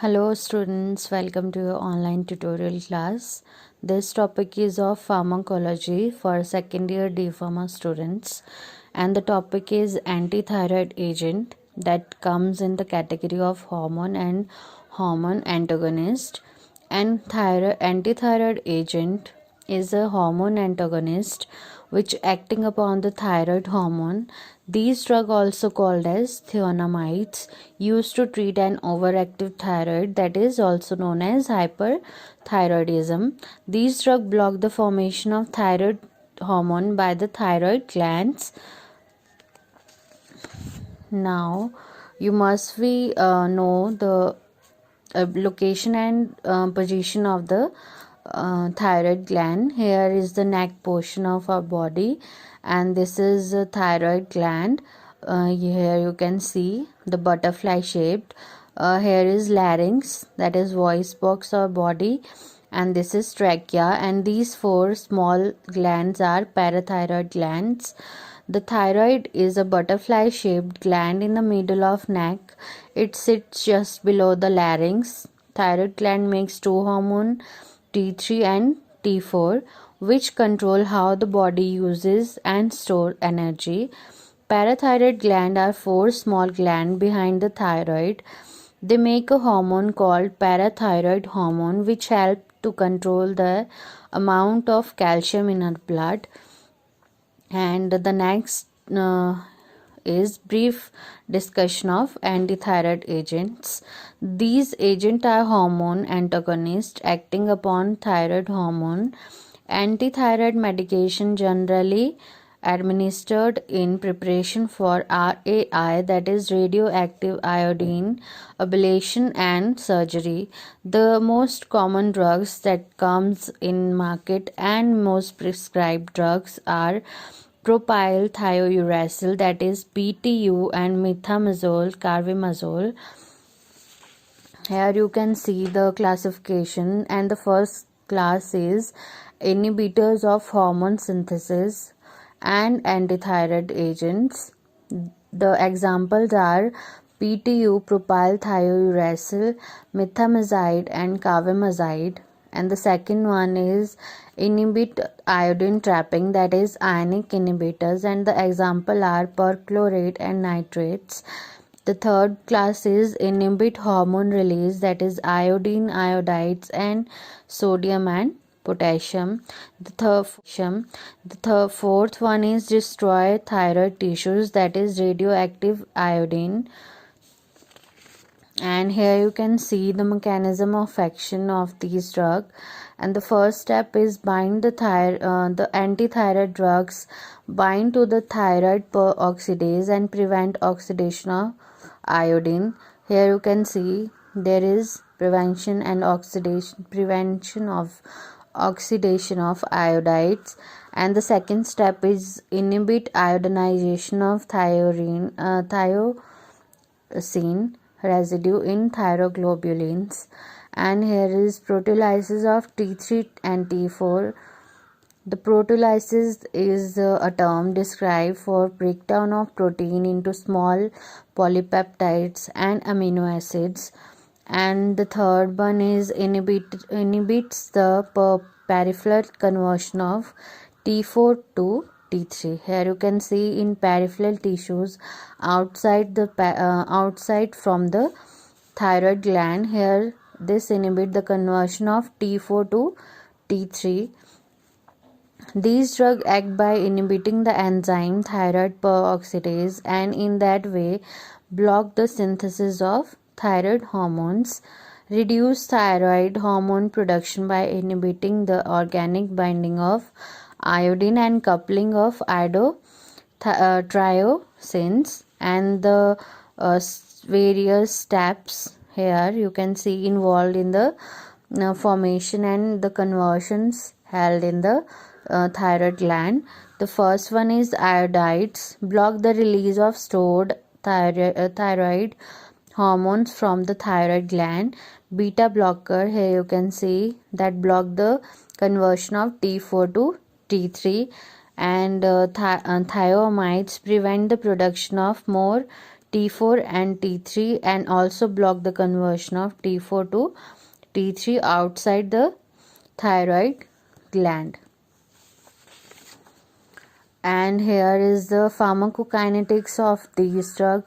Hello students, welcome to your online tutorial class. This topic is of pharmacology for second year D.Pharma students, and the topic is antithyroid agent that comes in the category of hormone and hormone antagonist. And antithyroid agent is a hormone antagonist which acting upon the thyroid hormone. These drugs, also called as thionamides, used to treat an overactive thyroid, that is also known as hyperthyroidism. These drugs block the formation of thyroid hormone by the thyroid glands. Now you must be know the location and position of the thyroid gland. Here is the neck portion of our body, and this is a thyroid gland. Here you can see the butterfly shaped. Here is larynx, that is voice box or body, and this is trachea, and these four small glands are parathyroid glands. The thyroid is a butterfly shaped gland in the middle of neck. It sits just below the larynx. Thyroid gland makes two hormones, T3 and T4, which control how the body uses and store energy. Parathyroid gland are four small glands behind the thyroid. They make a hormone called parathyroid hormone, which help to control the amount of calcium in our blood. And the next is brief discussion of antithyroid agents. These agents are hormone antagonists acting upon thyroid hormone. Antithyroid medication generally administered in preparation for RAI, that is radioactive iodine ablation and surgery. The most common drugs that comes in market and most prescribed drugs are propyl thiouracil, that is PTU, and methimazole, carbimazole. Here you can see the classification, and the first class is inhibitors of hormone synthesis and antithyroid agents. The examples are PTU, propyl thiouracil, methimazide, and carbamazide. And the second one is inhibit iodine trapping, that is ionic inhibitors, and the example are perchlorate and nitrates. The third class is inhibit hormone release, that is iodine, iodides, and sodium and potassium. The fourth one is destroy thyroid tissues, that is radioactive iodine. And here you can see the mechanism of action of these drugs. And the first step is bind the antithyroid drugs bind to the thyroid peroxidase and prevent oxidation of iodine. Here you can see there is prevention of oxidation of iodides. And the second step is inhibit iodinization of thyrosine residue in thyroglobulins. And here is proteolysis of T3 and T4. The proteolysis is a term described for breakdown of protein into small polypeptides and amino acids. And the third one is inhibits the peripheral conversion of T4 to T3. Here you can see in peripheral tissues outside from the thyroid gland. Here this inhibit the conversion of T4 to T3. These drugs act by inhibiting the enzyme thyroid peroxidase, and in that way block the synthesis of thyroid hormones, reduce thyroid hormone production by inhibiting the organic binding of iodine and coupling of triosins. And the various steps here you can see involved in the formation and the conversions held in the thyroid gland. The first one is iodides, block the release of stored thyroid hormones from the thyroid gland. Beta blocker, here you can see that block the conversion of T4 to T3. And thiamides prevent the production of more T4 and T3, and also block the conversion of T4 to T3 outside the thyroid gland. And here is the pharmacokinetics of these drugs.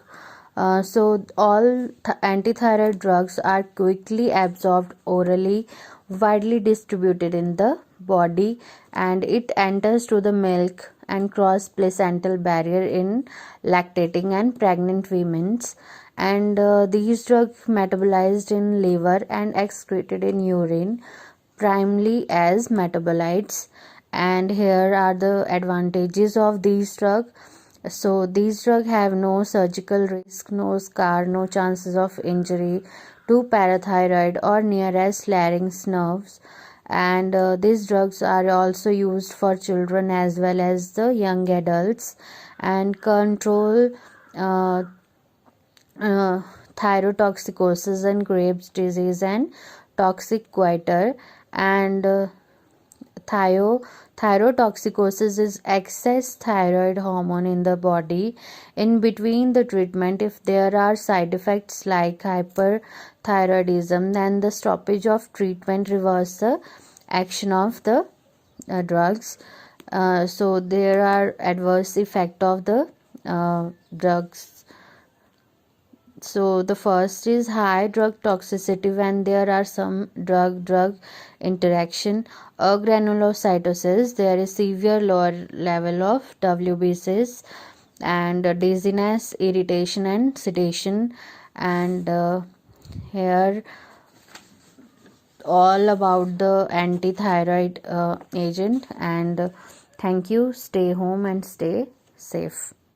So all antithyroid drugs are quickly absorbed orally, widely distributed in the body, and it enters through the milk and cross placental barrier in lactating and pregnant women. And these drugs metabolized in liver and excreted in urine primarily as metabolites. And here are the advantages of these drugs. So these drugs have no surgical risk, no scar, no chances of injury to parathyroid or nearest larynx nerves. And these drugs are also used for children as well as the young adults, and control uh, uh, thyrotoxicosis and Graves' disease and toxic goiter. And thyrotoxicosis is excess thyroid hormone in the body. In between the treatment, if there are side effects like hyperthyroidism, then the stoppage of treatment reverse the action of the drugs. So there are adverse effect of the drugs. So the first is high drug toxicity when there are some drug interaction. Granulocytosis, there is severe lower level of WBCs, and dizziness, irritation and sedation. And here all about the antithyroid agent. And thank you. Stay home and stay safe.